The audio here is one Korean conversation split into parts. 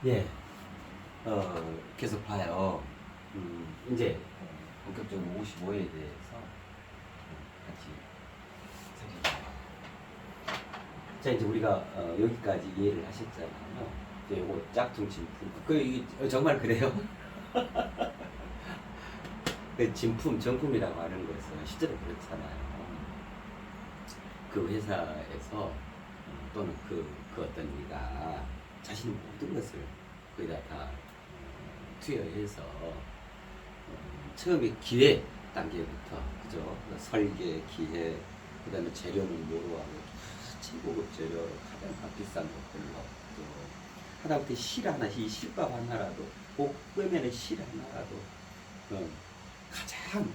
예, 계속 봐요. 이제 본격적으로 55에 대해서 같이 살펴봐요. 자, 이제 우리가 여기까지 이해를 하셨잖아요. 이제 요거 짝퉁 진품. 정말 그래요? 그 진품, 정품이라고 하는 것은 실제로 그렇잖아요. 그 회사에서 또는 그 어떤 이가 자신의 모든 것을 거기다 다 투여해서 처음에 기획 단계부터 그죠? 설계, 기획, 그다음에 재료는 뭐로 하고 최고급 재료, 가장 비싼 것들로 또 하다못해 실 하나, 이 실밥 하나라도 볶으면 실 하나라도 가장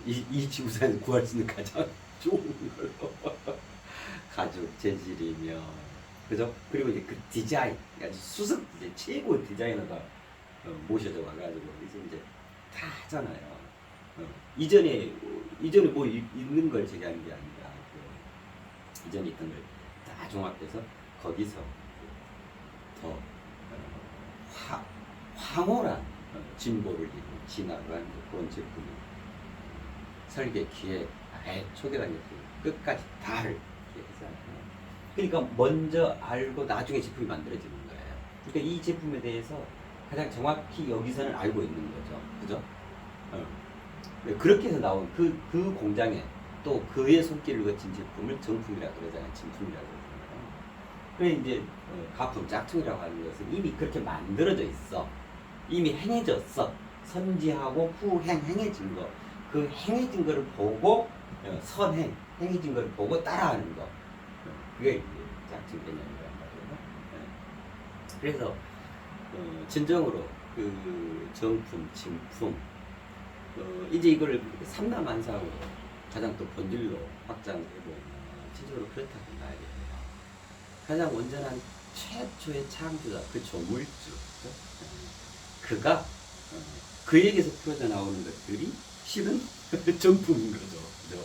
이 지구상에서 구할 수 있는 가장 좋은 걸로 가죽 재질이며 그죠? 그리고 이제 그 디자인 아주 수석 이제 최고 디자이너가 모셔져 와가지고 이제 다 하잖아요. 이전에 뭐 있는 걸 제가 하는 게 아니라 이전에 있던 걸 다 종합해서 거기서 더 황홀한 진보를 이룬 진화한 그런 제품이 설계, 기획, 아예 초기라는 끝까지 다를 했잖아요. 그러니까 먼저 알고 나중에 제품이 만들어지는 거예요. 그러니까 이 제품에 대해서 가장 정확히 여기서는 알고 있는 거죠. 그죠? 그렇게 해서 나온 그 공장에 또 그의 손길을 거친 제품을 정품이라고 그러잖아요. 진품이라고 그러잖아요. 그래 이제 가품, 짝퉁이라고 하는 것은 이미 그렇게 만들어져 있어. 이미 행해졌어. 선지하고 행해진 거. 그 행해진 거를 보고 행해진 거를 보고 따라하는 거. 그게 이제 짝퉁 개념이란 말이에요. 그래서 진정으로 그 정품, 진품, 이제 이거를 삼라만상으로 가장 또 본질로 확장해보면 진짜로 그렇다고 봐야 돼요. 가장 온전한 최초의 창조자, 그 조물주, 그가 그에게서 풀어져 나오는 것들이 실은 정품인 거죠. 그죠?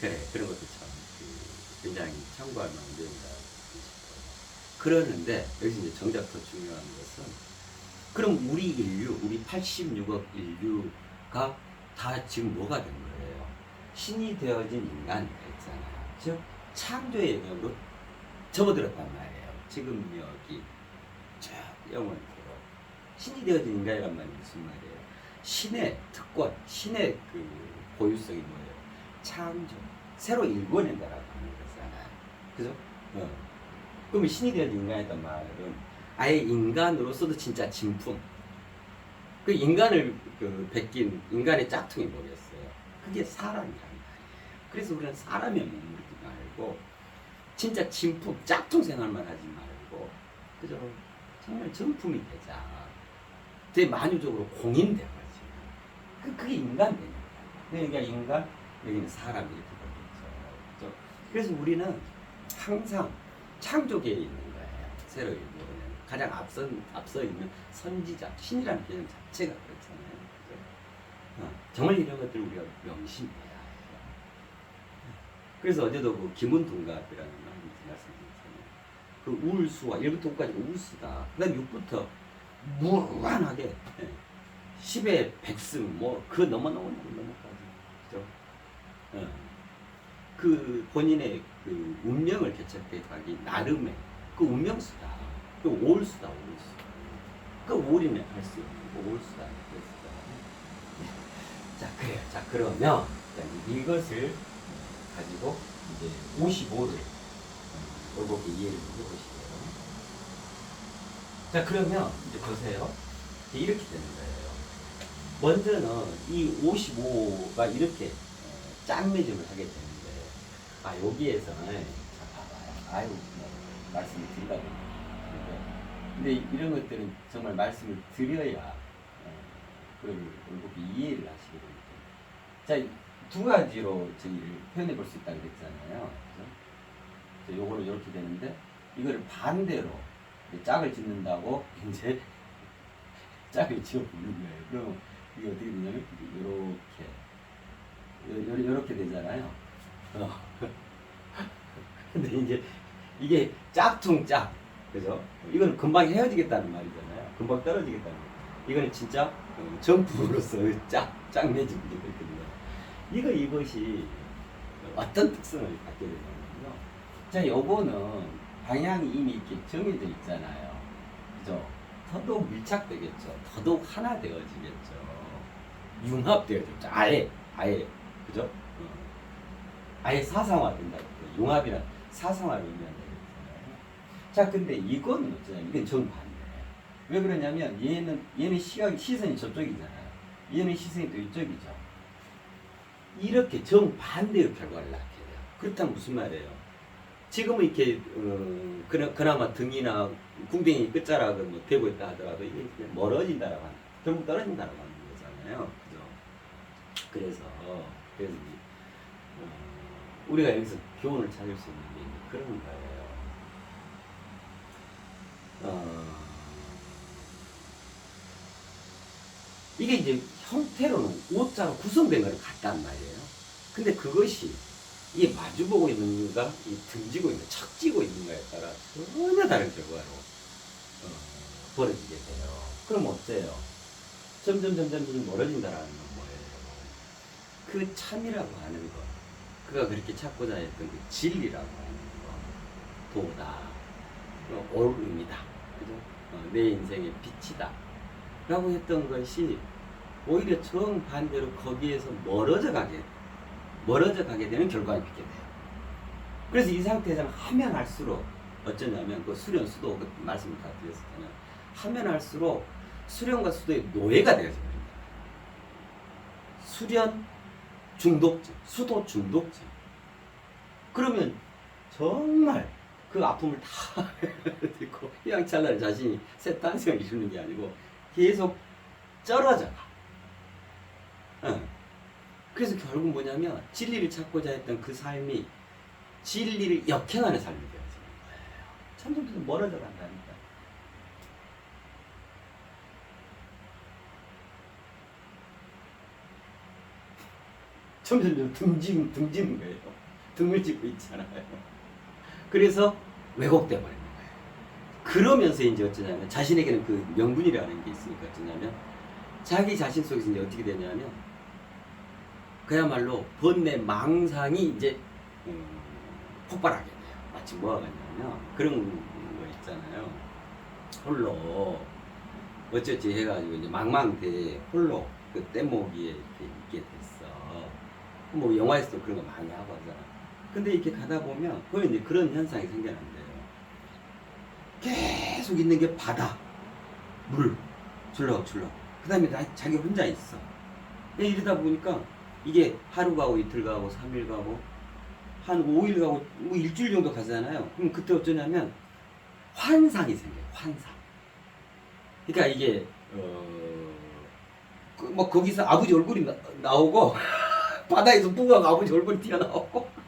그래, 그런 것도 참 굉장히 참고할 만한 내용이다 싶어요. 그러는데 여기서 이제 정작 더 중요한 것은 그럼 우리 86억 인류가 다 지금 뭐가 된 거예요? 신이 되어진 인간이 있잖아요. 즉 창조의 영역으로 접어들었단 말이에요. 지금 여기 저 영원토록 신이 되어진 인간이란 말이 무슨 말이에요? 신의 특권, 신의 그 고유성이 뭐예요? 창조, 새로 일궈낸다라고 하는 거잖아요. 그죠? 그러면 신이 되어진 인간이란 말은 아예 인간으로서도 진짜 진품. 그 인간을 베낀 인간의 짝퉁이 뭐겠어요? 그게 사람이란 말이에요. 그래서 우리는 사람의 몸물이지 말고 진짜 진품, 짝퉁 생활만 하지 말고 그죠? 정말 정품이 되자. 대만유적으로 공인되어야지. 그게 인간 되는 거야. 그러니까 인간, 여기는 사람 이렇게 되겠죠. 그죠? 그래서 우리는 항상 창조계에 있는 거예요. 새로 일구는 가장 앞서 있는 선지자, 신이라는 개념 자체가 그렇잖아요. 그죠? 정말 이런 것들 우리가 명심해야 해요. 그래서 어제도 그 김은동갑이라는 말씀드렸잖아요. 그 우울수와 1부터 5까지가 우울수다. 그 다음 6부터 무한하게 10의 백승 그 넘어까지 그죠? 그 본인의 그 운명을 개척해가기 나름의 그 운명수다. 그 오울수다. 그 오울이면 할 수 있는 오울수다. 자 그래요. 자 그러면 이것을 가지고 이제 55를 이렇게 이해를 해보시고요. 자 그러면 이제 보세요. 이렇게 되는 거예요. 먼저는 이 55가 이렇게 짝매점을 하게 되는데 여기에서는 자 봐봐요. 말씀을 드리다 보니까 근데 이런 것들은 정말 말씀을 드려야 그걸 이렇게 이해를 하시게 됩니다. 자 두 가지로 저희를 표현해 볼 수 있다고 그랬잖아요. 그죠? 요거는 이렇게 되는데 이거를 반대로 짝을 짓는다고 이제 짝을 지어 보는 거예요. 그럼 이게 어떻게 되냐면 이렇게 되잖아요. 근데 이제 이게 짝퉁 짝 그죠? 이거는 금방 헤어지겠다는 말이잖아요. 금방 떨어지겠다는 말. 이거는 진짜 정품으로서 짝 매진 있거든요. 이것이 어떤 특성을 갖게 되냐면요. 자, 요거는 방향이 이미 이렇게 정해져 있잖아요. 그죠? 더더욱 밀착되겠죠. 더더욱 하나 되어지겠죠. 융합되어졌죠. 아예. 그죠? 아예 사상화된다. 융합이란 사상화를 의미한다. 자, 근데 이거는 어쩌냐면, 이건 정반대. 왜 그러냐면, 얘는 시선이 저쪽이잖아요. 얘는 시선이 또 이쪽이죠. 이렇게 정반대의 결과를 낳게 돼요. 그렇다면 무슨 말이에요? 지금은 이렇게, 그나마 등이나 궁뎅이 끝자락은 뭐 되고 있다 하더라도 이게 멀어진다라고 하는, 결국 떨어진다라고 하는 거잖아요. 그죠? 그래서 우리가 여기서 교훈을 찾을 수 있는 게 그런 거예요. 이게 이제 형태로는 O자로 구성된 걸 같단 말이에요. 근데 그것이 이게 마주보고 있는 거가 등지고 있는, 척지고 있는 거에 따라 전혀 다른 결과로 벌어지게 돼요. 그럼 어때요? 점점 멀어진다라는 건 뭐예요? 그 참이라고 하는 것, 그가 그렇게 찾고자 했던 그 진리라고 하는 것, 도다, 옳음이다, 그죠? 내 인생의 빛이다 라고 했던 것이 오히려 정반대로 거기에서 멀어져 가게 되는 결과를 빚게 돼요. 그래서 이 상태에서는 하면 할수록 어쩌냐면 그 수련 수도 그 말씀을 다 드렸었잖아요. 하면 할수록 수련과 수도의 노예가 되어져 버립니다. 수련 중독증, 수도 중독증. 그러면 정말 그 아픔을 다 듣고 휘황찬란히 자신이 새 탄생을 이루는 게 아니고 계속 쩔어져 가. 그래서 결국 뭐냐면 진리를 찾고자 했던 그 삶이 진리를 역행하는 삶이 되어지는 거예요. 점점 멀어져 간다니까. 점점 등지는 거예요. 등을 짚고 있잖아요. 그래서 왜곡돼 버리는 거예요. 그러면서 이제 어쩌냐면 자신에게는 그 명분이라는 게 있으니까 어쩌냐면 자기 자신 속에서 이제 어떻게 되냐면 그야말로 번뇌 망상이 이제 폭발하게 돼요. 마치 뭐가 같냐면 그런 거 있잖아요. 홀로 어쩌지 해가지고 이제 망망대해 홀로 그 뗏목이에 이렇게 있게 됐어. 뭐 영화에서도 그런 거 많이 하고 하잖아. 근데 이렇게 가다 보면 거기 이제 그런 현상이 생겨난대요. 계속 있는 게 바다, 물, 출렁출렁. 그 다음에 자기 혼자 있어. 이러다 보니까 이게 하루 가고 이틀 가고 3일 가고 한 5일 가고 뭐 일주일 정도 가잖아요. 그럼 그때 어쩌냐면 환상이 생겨요. 환상. 그러니까 이게 뭐 거기서 아버지 얼굴이 나오고 바다에서 누가 아버지 얼굴이 튀어나오고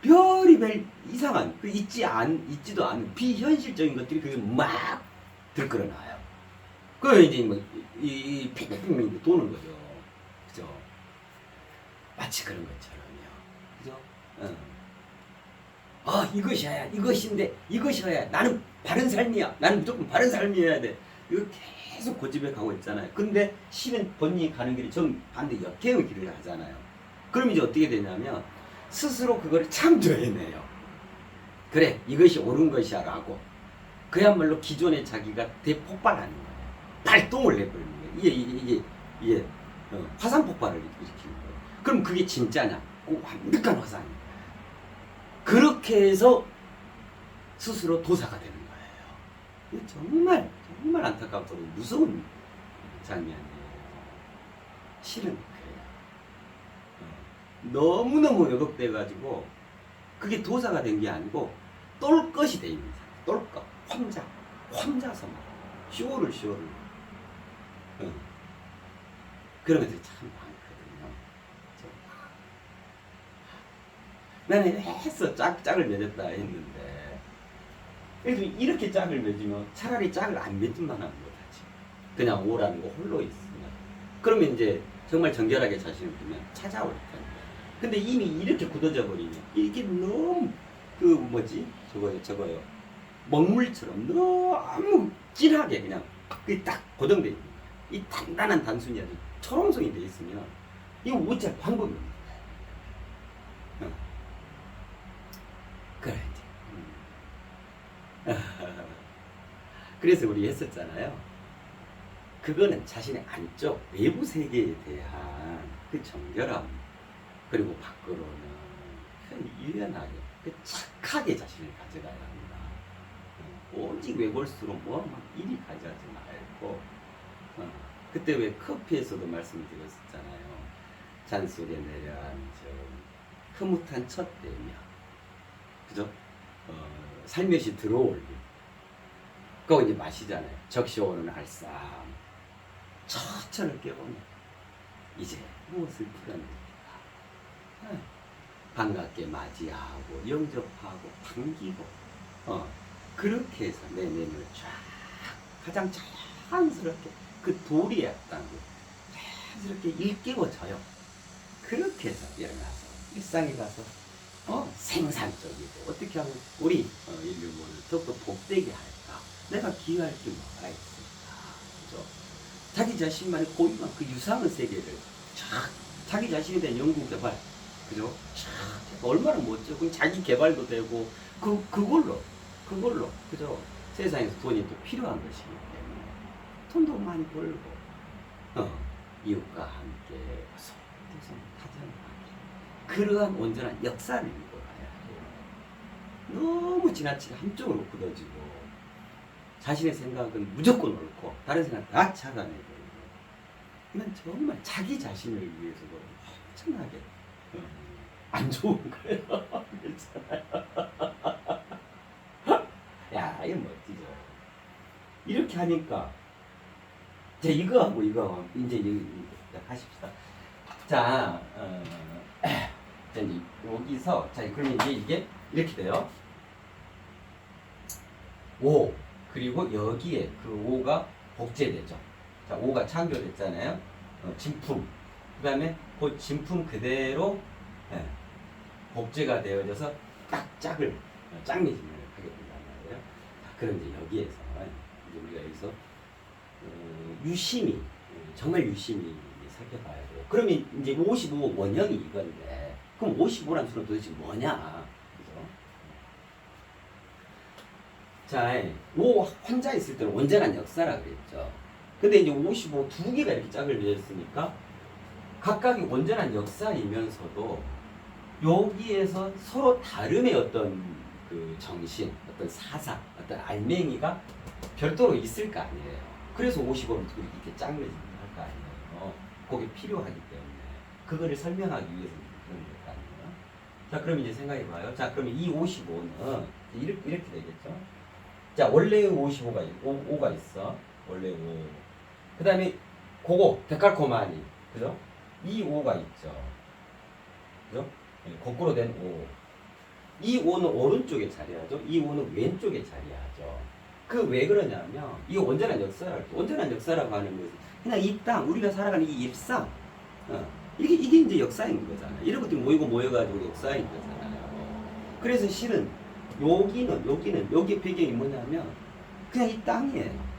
별의별 이상한 있지도 않은 비현실적인 것들이 그게 막 들끓어나요. 그러면 이제 뭐이 팽팽팽 도는 거죠. 그죠? 마치 그런 것처럼요. 그죠? 이것이야, 이것인데, 이것이어야 나는 바른 삶이야. 나는 무조건 바른 삶이어야 돼. 이거 계속 고집해 가고 있잖아요. 근데 실은 본인이 가는 길이 정반대 역행의 길을 가잖아요. 그럼 이제 어떻게 되냐면 스스로 그거를 창조해내요. 그래, 이것이 옳은 것이야 라고 그야말로 기존의 자기가 대폭발하는 거예요. 발동을 내버리는 거예요. 이게 화산 폭발을 일으키는 거예요. 그럼 그게 진짜냐? 완벽한 화산이에요. 그렇게 해서 스스로 도사가 되는 거예요. 정말 안타깝고 무서운 장면이에요. 실은 그래요. 너무너무 왜곡돼가지고 그게 도사가 된 게 아니고 똘 것이 돼 있는 사람. 똘 것. 혼자서 쇼를 그런 것들이 참 많거든요. 나는 했어. 짝을 맺었다 했는데 그래도 이렇게 짝을 맺으면 차라리 짝을 안 맺지만 하는 거지. 그냥 오라는 거 홀로 있으면. 그러면 이제 정말 정결하게 자신을 두면 찾아올 텐데. 근데 이미 이렇게 굳어져 버리면 이게 너무 그 뭐지 저거요 먹물처럼 너무 진하게 그냥 그딱 고정돼 있는 거야. 이 단단한 단순이 아주 초롱성이 돼 있으면 이거 어찌할 방법이 없는 거야. 그래 이제. 그래서 우리 했었잖아요. 그거는 자신의 안쪽 외부 세계에 대한 그 정결함, 그리고 밖으로는 유연하게 착하게 자신을 가져가야 합니다. 오직 외골수로 막 이리 가져가지 말고, 그때 왜 커피에서도 말씀드렸었잖아요. 잔 속에 내려앉은 흐뭇한 첫 대며, 그죠? 살며시 들어올림. 그거 이제 마시잖아요. 적시오는 알쌈. 천천히 깨우면 이제 무엇을 풀어냅니까? 반갑게 맞이하고 영접하고 반기고 그렇게 해서 내면을 쫙 가장 자연스럽게 그 도리에 땅을 자연스럽게 일깨워져요. 그렇게 해서 일어나서 일상에 가서 생산적이고 어떻게 하면 우리 인류를 더욱더 복되게 할까? 내가 기여할 게 뭐가 있을까? 그죠? 자기 자신만의 고유한 그 유상의 세계를 쫙 자기 자신에 대한 연구 개발, 그죠? 쫙 얼마나 멋져? 그럼 자기 개발도 되고 그걸로 그죠? 세상에서 돈이 또 필요한 것이기 때문에 돈도 많이 벌고 이웃과 함께 손 타전하게 그러한 온전한 역사를 이루고 가야 해요. 너무 지나치게 한쪽으로 굳어지고 자신의 생각은 무조건 옳고 다른 생각 다 차단해버리고 이건 정말 자기 자신을 위해서도 엄청나게 안 좋은 거예요. 그렇잖아요. 야, 이거 멋지죠. 이렇게 하니까 자, 이거하고 이제 하십시다. 자, 자 이제 여기서 자 그러면 이게 이렇게 돼요. 5 그리고 여기에 그 5가 복제되죠. 자, 5가 창조됐잖아요. 진품. 그 다음에 그 진품 그대로 복제가 되어져서 딱 짝을 짝매짐을 하게 된단 말이에요. 자, 그럼 이제 여기에서 이제 우리가 여기서 유심히 정말 유심히 살펴봐야 돼요. 그러면 이제 55 원형이 이건데 그럼 55라는 수는 도대체 뭐냐? 그죠? 자, 5 혼자 있을 때는 온전한 역사라 그랬죠. 근데 이제 55 두 개가 이렇게 짝을 내었으니까 각각이 온전한 역사이면서도 여기에서 서로 다름의 어떤 그 정신, 어떤 사상, 어떤 알맹이가 별도로 있을 거 아니에요. 그래서 55를 이렇게 짝매짐을 할 거 아니에요. 그게 필요하기 때문에 그거를 설명하기 위해서 그런 거 아니에요. 자, 그럼 이제 생각해봐요. 자, 그러면 이 55는 이렇게 되겠죠. 자, 원래의 55가 5가 있어. 원래 5. 그 다음에 그거 데칼코마니, 그죠? 이 5가 있죠. 그죠? 거꾸로 된 5. 이 5는 오른쪽에 자리하죠. 이 5는 왼쪽에 자리하죠. 그 왜 그러냐면 이 온전한 역사라고 하는 것은 그냥 이 땅 우리가 살아가는 이 일상 이게 이제 역사인 거잖아요. 이런 것들이 모여가지고 역사인 거잖아요. 그래서 실은 여기 배경이 뭐냐면 그냥 이 땅이에요.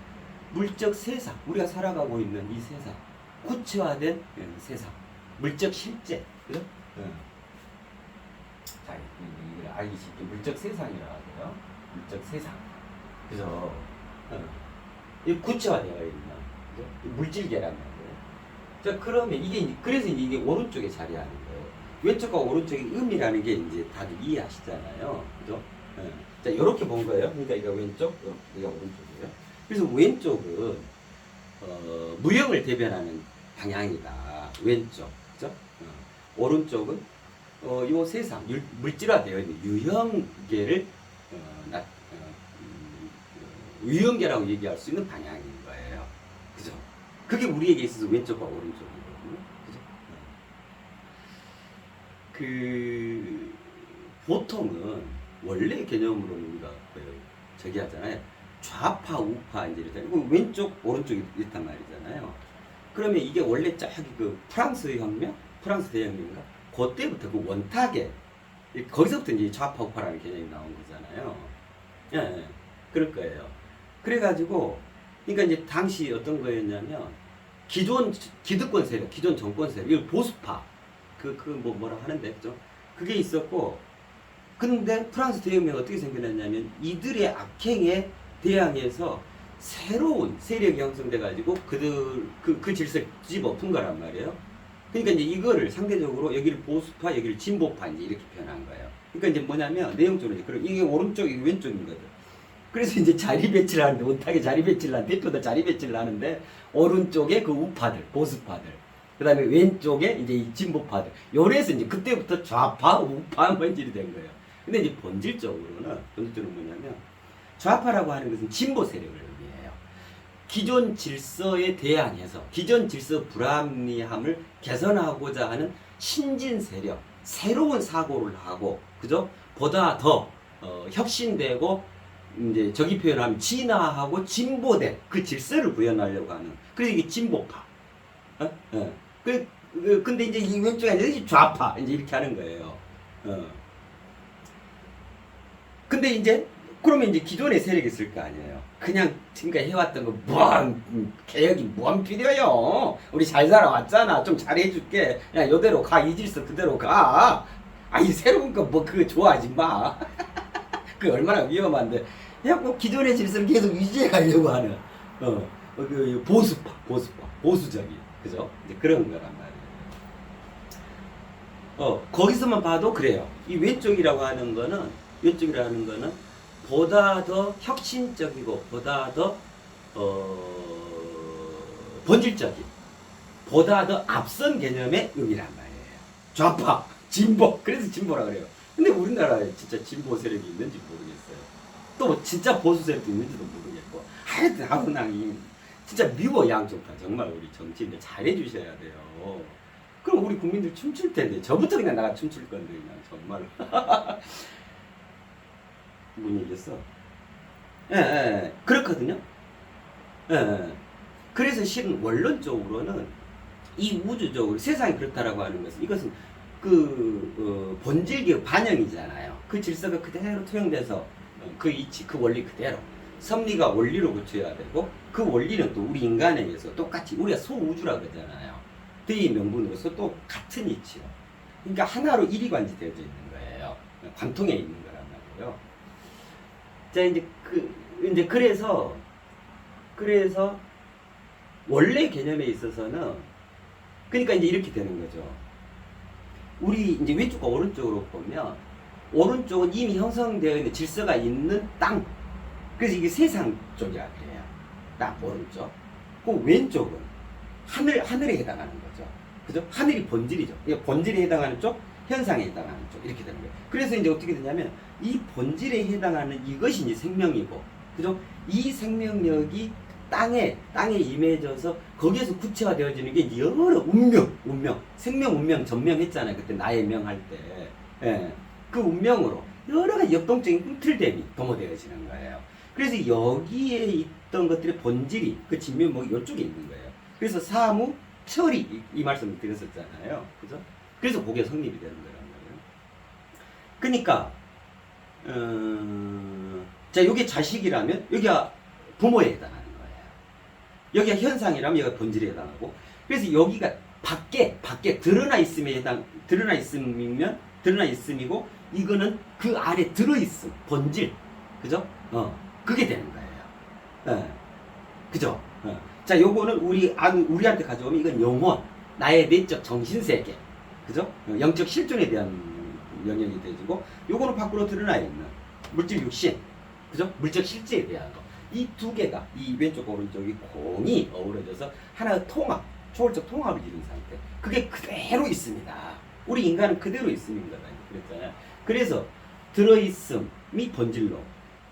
물적 세상, 우리가 살아가고 있는 이 세상, 구체화된 세상, 물적 실제, 그죠? 자, 이걸 알기 쉽게 물적 세상이라고 하고요. 물적 세상, 그죠? 이 구체화되어 있는, 그죠? 물질계란 말이에요. 자, 그러면 그래서 이게 오른쪽에 자리하는 거예요. 왼쪽과 오른쪽의 의미라는 게 이제 다들 이해하시잖아요, 그죠? 자, 이렇게 본 거예요. 그러니까 이거 왼쪽, 이거 오른쪽이에요. 그래서 왼쪽은 무형을 대변하는 방향이다. 왼쪽, 그죠? 오른쪽은 요 세상 물질화되어 있는 유형계를 유형계라고 얘기할 수 있는 방향인 거예요. 그죠? 그게 우리에게 있어서 왼쪽과 오른쪽이거든요. 그죠? 그 보통은 원래 개념으로는 우리가 저기 하잖아요. 좌파, 우파 이제 이렇게 왼쪽, 오른쪽이 이렇단 말이잖아요. 그러면 이게 원래 저기 그 프랑스 혁명, 프랑스 대혁명인가 그때부터 그 원탁에 거기서부터 이제 좌파 우파라는 개념이 나온 거잖아요. 예, 예. 그럴 거예요. 그래가지고 그러니까 이제 당시 어떤 거였냐면 기존 기득권 세력, 기존 정권 세력, 이 보수파 뭐라 하는데 그죠? 그게 있었고 근데 프랑스 대혁명이 어떻게 생겨났냐면 이들의 악행에 대항해서 새로운 세력이 형성돼 가지고 그 질서를 뒤집어엎은 거란 말이에요. 그러니까 이제 이거를 상대적으로 여기를 보수파, 여기를 진보파 이제 이렇게 표현한 거예요. 그러니까 이제 뭐냐면 내용적으로 이제 이게 오른쪽, 이게 왼쪽인 거죠. 그래서 이제 자리 배치를 하는데 원탁에 자리 배치를 하는 대표들 자리 배치를 하는데 오른쪽에 그 우파들, 보수파들, 그다음에 왼쪽에 이제 이 진보파들. 요래서 이제 그때부터 좌파, 우파 뭔지이 된 거예요. 근데 이제 본질적으로는 뭐냐면 좌파라고 하는 것은 진보 세력을 의미해요. 기존 질서에 대항해서 기존 질서 불합리함을 개선하고자 하는 신진 세력, 새로운 사고를 하고, 그죠? 보다 더 혁신되고 이제 저기 표현하면 진화하고 진보된 그 질서를 구현하려고 하는. 그래서 이게 진보파. 근데 이제 이 왼쪽에 이제 좌파 이제 이렇게 하는 거예요. 근데 이제 그러면 이제 기존의 세력이 있을 거 아니에요. 그냥 지금까지 해왔던 거 개혁이 뭐한 필요해요. 우리 잘 살아왔잖아. 좀 잘해줄게. 야 요대로 가. 이 질서 그대로 가. 이 새로운 거 뭐 그거 좋아하지 마. 그 얼마나 위험한데. 그냥 뭐 기존의 질서를 계속 유지해 가려고 하는 그 보수파 보수적인 그죠? 이제 그런 거란 말이에요. 거기서만 봐도 그래요. 이 왼쪽이라고 하는 거는 보다 더 혁신적이고 보다 더 본질적인 보다 더 앞선 개념의 의미란 말이에요. 좌파 진보 그래서 진보라 그래요. 근데 우리나라에 진짜 진보 세력이 있는지 모르겠어요. 또 진짜 보수 세력도 있는지도 모르겠고 하여튼 아무나이 진짜 미워 양쪽 다. 정말 우리 정치인들 잘해주셔야 돼요. 그럼 우리 국민들 춤출 텐데 저부터 그냥 나가 춤출 건데 그냥 정말 뭔 얘기였어? 예, 그렇거든요. 예. 그래서 실은 원론적으로는 이 우주적으로 세상이 그렇다라고 하는 것은 이것은 본질기의 반영이잖아요. 그 질서가 그대로 투영돼서 그 이치, 그 원리 그대로 섭리가 원리로 고쳐야 되고 그 원리는 또 우리 인간에게서 똑같이 우리가 소우주라 그러잖아요. 대의 명분으로서 또 같은 이치로 그러니까 하나로 일이관지 되어져 있는 거예요. 관통에 있는 거란 말이에요. 자 이제 그래서 원래 개념에 있어서는 그러니까 이제 이렇게 되는 거죠. 우리 이제 왼쪽과 오른쪽으로 보면 오른쪽은 이미 형성되어 있는 질서가 있는 땅. 그래서 이게 세상 쪽이라 그래요. 딱 오른쪽. 그 왼쪽은 하늘에 해당하는 거죠. 그죠? 하늘이 본질이죠. 본질에 해당하는 쪽, 현상에 해당하는 쪽 이렇게 되는 거예요. 그래서 이제 어떻게 되냐면 이 본질에 해당하는 이것이 이제 생명이고, 그죠? 이 생명력이 땅에 임해져서 거기에서 구체화되어지는 게 이제 여러 운명, 생명 운명 전명했잖아요. 그때 나의 명할 때. 예. 그 운명으로 여러 가지 역동적인 꿈틀됨이 도모되어지는 거예요. 그래서 여기에 있던 것들의 본질이 그 진면목이 이쪽에 있는 거예요. 그래서 사무, 철이 이 말씀을 드렸었잖아요. 그죠? 그래서 그게 성립이 되는 거란 말이에요. 그러니까 자, 이게 자식이라면 여기가 부모에 해당하는 거예요. 여기가 현상이라면 여기가 본질에 해당하고, 그래서 여기가 밖에 드러나 있음이고, 이거는 그 안에 들어있음, 본질, 그죠? 그게 되는 거예요. 그죠? 자, 요거는 우리한테 가져오면 이건 영혼, 나의 내적 정신세계, 그죠? 영적 실존에 대한 영역이 되지고, 요거는 밖으로 드러나 있는 물질 육신, 그죠? 물적 실제에 대한 거. 이 두 개가, 이 왼쪽 오른쪽이 공이 어우러져서 하나의 통합, 초월적 통합을 이룬 상태. 그게 그대로 있습니다. 우리 인간은 그대로 있습니다. 그랬잖아요. 그래서 들어있음이 본질로,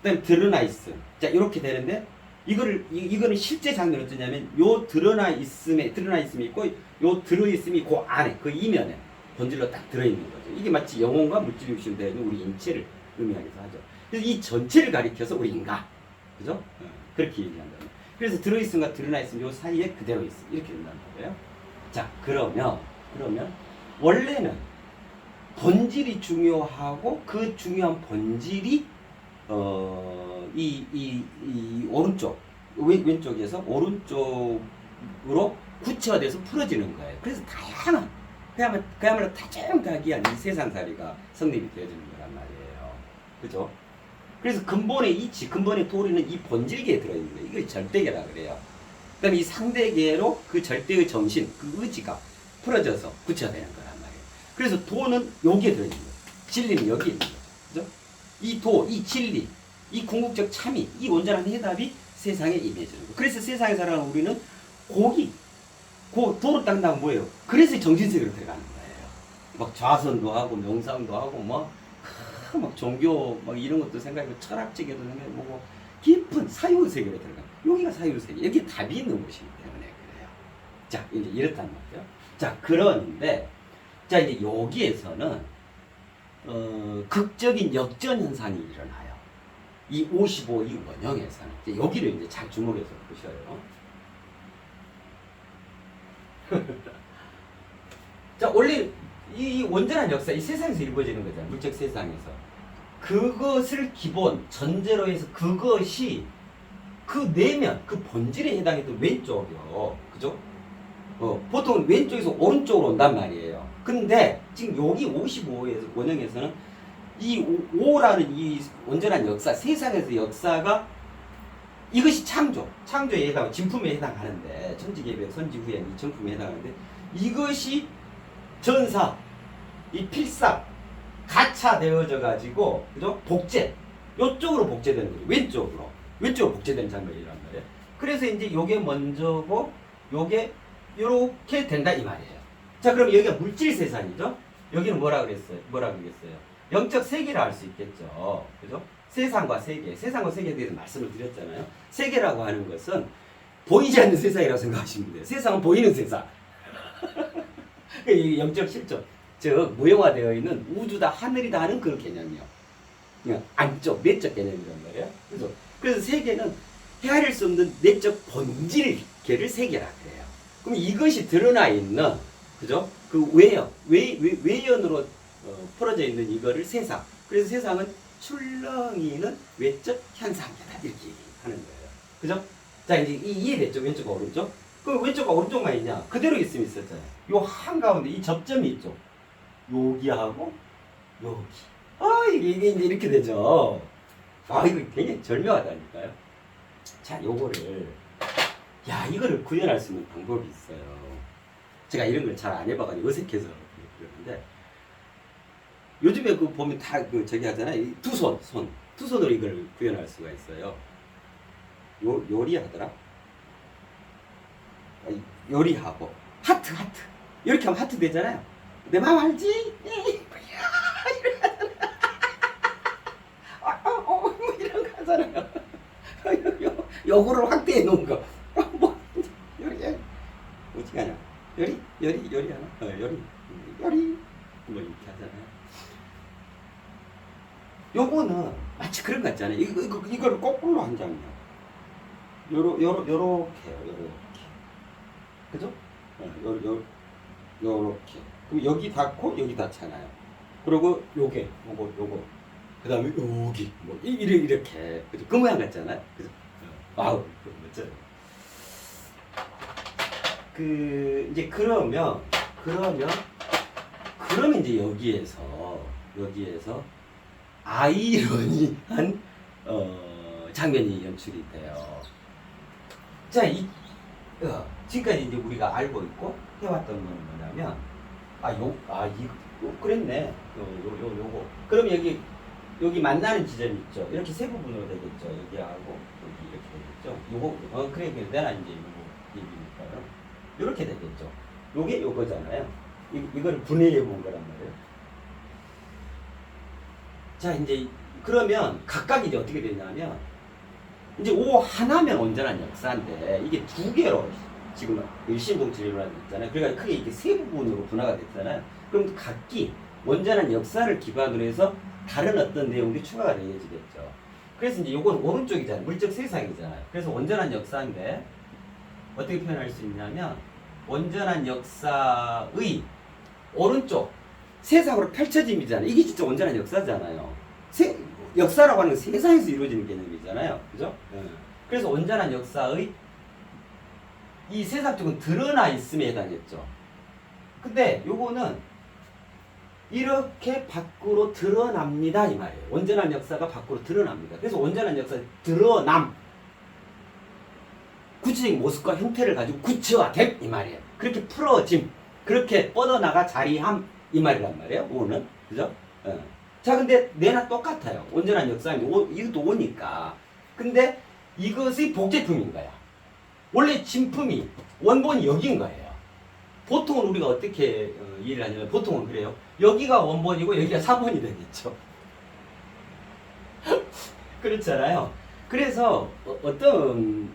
그다음에 드러나 있음. 자, 이렇게 되는데 이거는 실제 장면은 어떠냐면 요 드러나 있음이 있고 요 들어 있음이 그 안에 그 이면에 본질로 딱 들어 있는 거죠. 이게 마치 영혼과 물질 육신이 되어 있는 우리 인체를 의미하기도 하죠. 그래서 이 전체를 가리켜서 우리 인간, 그죠? 그렇게 얘기한다. 그래서 들어 있음과 드러나 있음 요 사이에 그대로 있음 이렇게 된다는 거예요. 자, 그러면 원래는 본질이 중요하고 그 중요한 본질이 이 오른쪽 왼쪽에서 오른쪽으로 구체화돼서 풀어지는 거예요. 그래서 다양한 그야말로 다정다기한 이 세상살이가 성립이 되어지는 거란 말이에요. 그죠? 그래서 근본의 이치, 근본의 도리는 이 본질계에 들어있는 거예요. 이걸 절대계라 그래요. 그다음에 이 상대계로 그 절대의 정신, 그 의지가 풀어져서 구체화되는 거란 말이에요. 그래서 도는 여기에 들어있는 거예요. 진리는 여기에 있는 거예요. 그죠? 이 도, 이 진리, 이 궁극적 참이, 이 온전한 해답이 세상에 임해지는 거예요. 그래서 세상에 살아가는 우리는 도로 땅당 뭐예요? 그래서 정신세계로 들어가는 거예요. 막 좌선도 하고 명상도 하고 막 종교 막 이런 것도 생각하고 철학적에도 생각해보고 깊은 사유세계로 들어가. 여기가 사유세계. 여기 답이 있는 곳이기 때문에 그래요. 자, 이제 이렇단 말이죠. 자, 그런데 자 이제 여기에서는 극적인 역전 현상이 일어나요. 이 55, 이 원형에서는 이제 여기를 이제 잘 주목해서 보셔요. 자, 원래 이 온전한 역사, 이 세상에서 이루어지는 거잖아요. 물적 세상에서. 그것을 기본, 전제로 해서 그것이 그 내면, 그 본질에 해당했던 왼쪽이요. 그죠? 보통 왼쪽에서 오른쪽으로 온단 말이에요. 근데 지금 여기 55에서, 원형에서는 이 5라는 이 온전한 역사, 세상에서 역사가 이것이 창조에 해당, 진품에 해당하는데, 천지개벽, 선지후에 이 정품에 해당하는데, 이것이 전사, 이 필사, 가차되어져 가지고, 그죠? 복제. 요쪽으로 복제되는 거죠. 왼쪽으로 복제되는 장면이란 말이에요. 그래서 이제 요게 먼저고, 요게 요렇게 된다, 이 말이에요. 자, 그럼 여기가 물질 세상이죠? 여기는 뭐라 그랬어요? 영적 세계라 할 수 있겠죠. 그죠? 세상과 세계에 대해서 말씀을 드렸잖아요. 세계라고 하는 것은 보이지 않는 세상이라고 생각하시면 돼요. 세상은 보이는 세상. 이 영적 실존, 즉 무형화되어 있는 우주다, 하늘이다 하는 그런 개념이요. 그냥 안쪽, 내적 개념이란 말이에요. 그래서 세계는 헤아릴 수 없는 내적 본질계를 세계라 그래요. 그럼 이것이 드러나 있는, 그죠? 그 외연으로 풀어져 있는 이거를 세상. 그래서 세상은 출렁이는 외적 현상이다, 이렇게 얘기하는 거예요. 그죠? 자, 이제 이해됐죠? 왼쪽과 오른쪽? 그럼 왼쪽과 오른쪽만 있냐? 그대로 있으면 있었잖아요. 요 한가운데 이 접점이 있죠? 여기하고 여기. 이게 이제 이렇게 되죠. 이거 굉장히 절묘하다니까요. 자, 이거를 구현할 수 있는 방법이 있어요. 제가 이런 걸 잘 안 해봐가지고 어색해서 그러는데, 요즘에 보면 다 저기 하잖아요. 두 손으로 이걸 구현할 수가 있어요. 요리하더라. 요리하고 하트 이렇게 하면 하트 되잖아요. 내 마음 알지? 뭐 이런 거 하잖아요. 요거를 확대해 놓은 거. 요리 어떻게 하냐? 요리하나? 요리 뭐 이렇게 하잖아요. 요거는 마치 그런 거 같잖아요. 이거를 거꾸로 한 장면. 요렇게요. 그죠? 요렇게. 그럼 여기 닿고 여기 닿잖아요. 그리고 요거. 그 다음에 여기. 뭐, 이렇게. 그죠? 그 모양 같잖아요. 그죠? 와우. 멋져요. 이제 그러면 이제 여기에서 아이러니한 장면이 연출이 돼요. 자, 지금까지 이제 우리가 알고 있고 해왔던 건 뭐냐면, 그랬네. 요거. 그럼 여기 만나는 지점이 있죠. 이렇게 세 부분으로 되겠죠. 여기하고 여기 이렇게 되겠죠. 요거, 그래, 내가 이제 요거 얘기니까요. 이렇게 되겠죠. 요게 요거잖아요. 이걸 분해해 본 거란 말이에요. 자, 이제 그러면 각각 이제 어떻게 되냐면, 이제 오 하나면 온전한 역사인데 이게 두 개로 지금 일심동체로 있잖아요. 그러니까 크게 이게 세 부분으로 분화가 됐잖아요. 그럼 각기 온전한 역사를 기반으로 해서 다른 어떤 내용들이 추가가 되어지겠죠. 그래서 이제 요건 오른쪽이잖아요. 물적 세상이잖아요. 그래서 온전한 역사인데 어떻게 표현할 수 있냐면, 온전한 역사의 오른쪽 세상으로 펼쳐짐이잖아요. 이게 진짜 온전한 역사잖아요. 역사라고 하는 건 세상에서 이루어지는 개념이잖아요. 그죠? 그래서 온전한 역사의 이 세상 쪽은 드러나 있음에 해당했죠. 근데 요거는 이렇게 밖으로 드러납니다 이 말이에요. 온전한 역사가 밖으로 드러납니다. 그래서 온전한 역사 드러남, 구체적인 모습과 형태를 가지고 구체화됨 이 말이에요. 그렇게 풀어짐, 그렇게 뻗어나가 자리함 이 말이란 말이에요. 오는 그죠? 자, 근데 내나 똑같아요. 온전한 역사인데 이것도 오니까. 근데 이것의 복제품인 거야. 원래 진품이 원본이 여기인 거예요. 보통은 우리가 어떻게 이해를 하냐면 보통은 그래요. 여기가 원본이고 여기가 사본이 되겠죠. 그렇잖아요. 그래서 어떤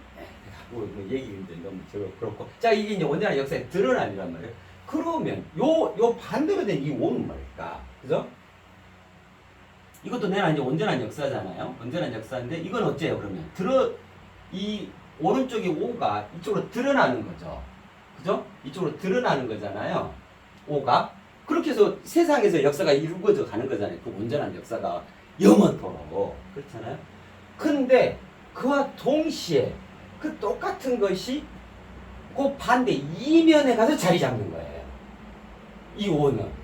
얘기인데 너무 그렇고, 자, 이게 이제 온전한 역사에 드러나리란 말이에요. 그러면 요 반대로 된 이 오는 뭘까? 그죠? 이것도 내가 이제 온전한 역사잖아요. 온전한 역사인데 이건 어째요? 그러면 이 오른쪽에 오가 이쪽으로 드러나는 거죠. 그죠? 이쪽으로 드러나는 거잖아요. 오가. 그렇게 해서 세상에서 역사가 이루어져 가는 거잖아요. 그 온전한 역사가 영원토록. 그렇잖아요. 근데 그와 동시에 그 똑같은 것이 그 반대 이면에 가서 자리 잡는 거예요. 이 오는.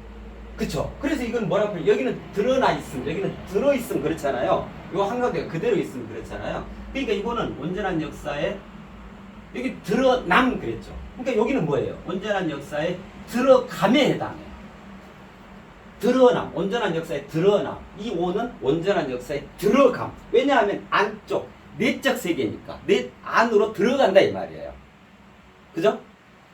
그쵸? 그래서 이건 뭐라고 해요? 여기는 드러나 있음, 여기는 들어있음 그렇잖아요. 요 한가운데가 그대로 있음 그렇잖아요. 그러니까 이거는 온전한 역사에 여기 드러남 그랬죠. 그러니까 여기는 뭐예요? 온전한 역사에 들어감에 해당해요. 드러남, 온전한 역사에 드러남. 이 오는 온전한 역사에 들어감. 왜냐하면 안쪽, 내적 세계니까 내 안으로 들어간다 이 말이에요. 그죠?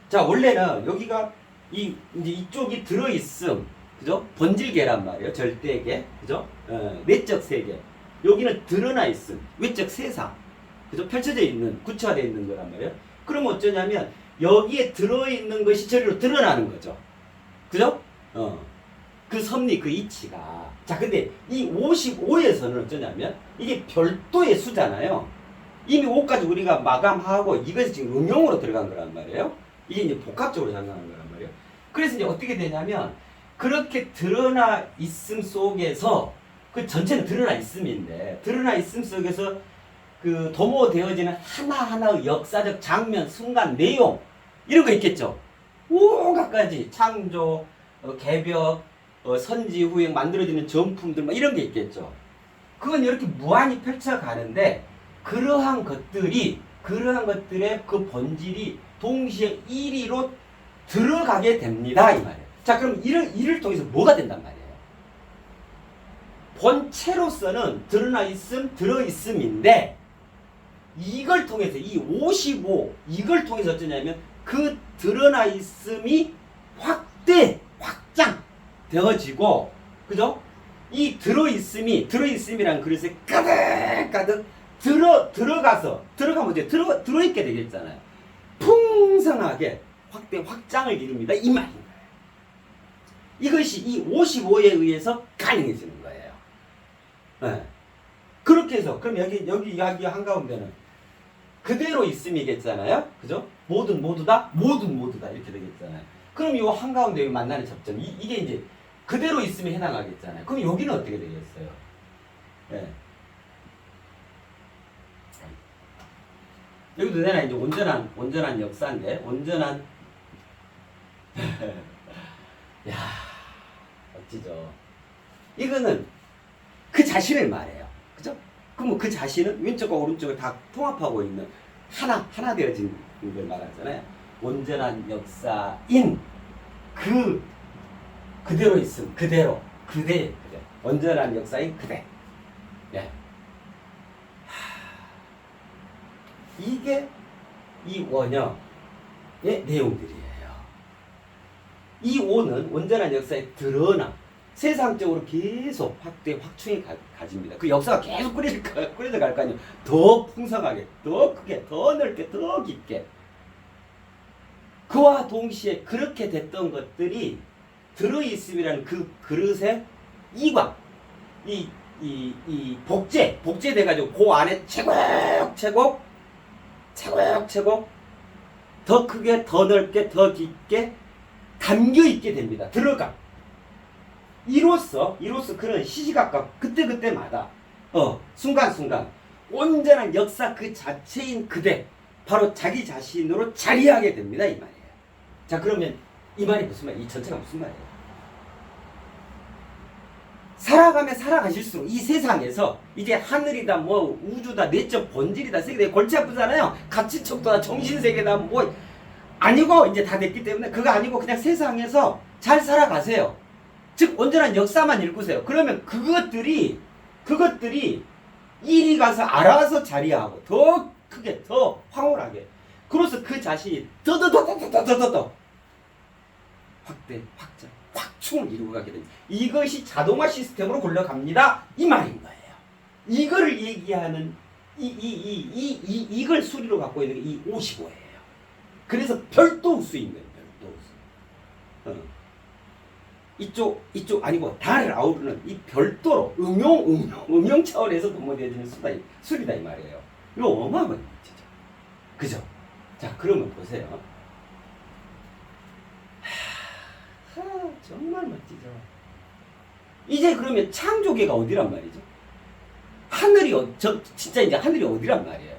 자, 원래는 여기가 이제 이쪽이 들어있음. 그죠? 본질계란 말이에요. 절대계. 그죠? 내적 세계. 여기는 드러나 있음. 외적 세상. 그죠? 펼쳐져 있는, 구체화되어 있는 거란 말이에요. 그럼 어쩌냐면, 여기에 들어있는 것이 저리로 드러나는 거죠. 그죠? 그 섭리, 그 이치가. 자, 근데 이 55에서는 어쩌냐면, 이게 별도의 수잖아요. 이미 5까지 우리가 마감하고, 이것이 지금 응용으로 들어간 거란 말이에요. 이게 이제 복합적으로 작용하는 거란 말이에요. 그래서 이제 어떻게 되냐면, 그렇게 드러나 있음 속에서 그 전체는 드러나 있음인데 드러나 있음 속에서 그 도모되어지는 하나하나의 역사적 장면, 순간, 내용 이런 거 있겠죠. 온갖 가지 창조, 개벽, 선지후행 만들어지는 정품들 막 이런 게 있겠죠. 그건 이렇게 무한히 펼쳐가는데 그러한 것들의 그 본질이 동시에 1위로 들어가게 됩니다 이 말이에요. 자, 그럼 이를 통해서 뭐가 된단 말이에요? 본체로서는 드러나 있음, 들어있음인데 이걸 통해서 이 55 이걸 통해서 어쩌냐면 그 드러나 있음이 확장 되어지고, 그죠? 이 들어있음이란 그릇에 가득 들어가면 이제 들어있게 되겠잖아요. 풍성하게 확장을 이룹니다 이 말입니다. 이것이 이 55에 의해서 가능해지는 거예요. 네. 그렇게 해서 그럼 여기 한가운데는 그대로 있음이겠잖아요. 그죠? 모두 다 이렇게 되겠잖아요. 그럼 이 한가운데 만나는 접점 이게 이제 그대로 있음에 해당하겠잖아요. 그럼 여기는 어떻게 되겠어요? 네. 여기도 내가 이제 온전한 역사인데 온전한 야, 멋지죠. 이거는 그 자신을 말해요. 그죠? 그럼 그 자신은 왼쪽과 오른쪽을 다 통합하고 있는 하나 되어진 걸 말하잖아요. 온전한 역사인 그대로 있음, 그대. 온전한 역사인 그대. 예. 이게 이 원형의 내용들이에요. 이 오는 온전한 역사에 드러나 세상적으로 계속 확충이 가집니다. 그 역사가 계속 꾸려져 갈 거 아니에요. 더 풍성하게, 더 크게, 더 넓게, 더 깊게. 그와 동시에 그렇게 됐던 것들이 들어있음이라는 그 그릇의 이광, 이 복제돼가지고 그 안에 차곡차곡 더 크게, 더 넓게, 더 깊게 담겨있게 됩니다. 들어가. 이로써 그런 시시각각 그때그때마다 순간순간 온전한 역사 그 자체인 그대 바로 자기 자신으로 자리하게 됩니다 이 말이에요. 자 그러면 이 말이 무슨 말이에요? 이 전체가 무슨 말이에요? 살아가면 살아가실수록 이 세상에서 이제 하늘이다 뭐 우주다 내적 본질이다 세계다 골치 아프잖아요. 가치척도다 정신세계다 뭐 아니고 이제 다 됐기 때문에 그거 아니고 그냥 세상에서 잘 살아가세요. 즉 온전한 역사만 읽으세요. 그러면 그것들이 이리 가서 알아서 자리하고 더 크게 더 황홀하게 그래서 그 자신이 더 확대 확장 확충을 이루고 가게 됩니다. 이것이 자동화 시스템으로 굴러갑니다 이 말인 거예요. 이거를 얘기하는 이걸 수리로 갖고 있는 게 이 55예요. 그래서 별도 우수인 거예요. 별도 우수. 이쪽 아니고 달을 아우르는 이 별도로 응용 차원에서 도모되어지는 술이다 이 말이에요. 이거 어마어마한 진짜. 그죠? 자 그러면 보세요. 정말 멋지죠. 이제 그러면 창조계가 어디란 말이죠? 하늘이 진짜 이제 하늘이 어디란 말이에요?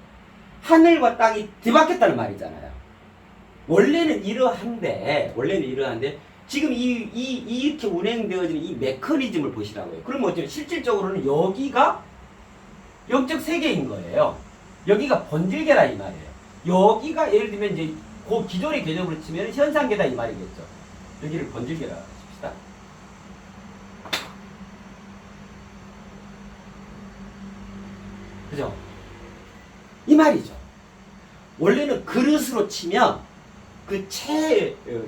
하늘과 땅이 뒤바뀌었다는 말이잖아요. 원래는 이러한데 지금 이렇게 운행되어지는 이 메커니즘을 보시라고요. 그러면 어쩌면 실질적으로는 여기가 영적 세계인 거예요. 여기가 본질계다 이 말이에요. 여기가 예를 들면 이제 그 기존의 개념으로 치면 현상계다 이 말이겠죠. 여기를 본질계라 하십시다. 그죠? 이 말이죠. 원래는 그릇으로 치면 그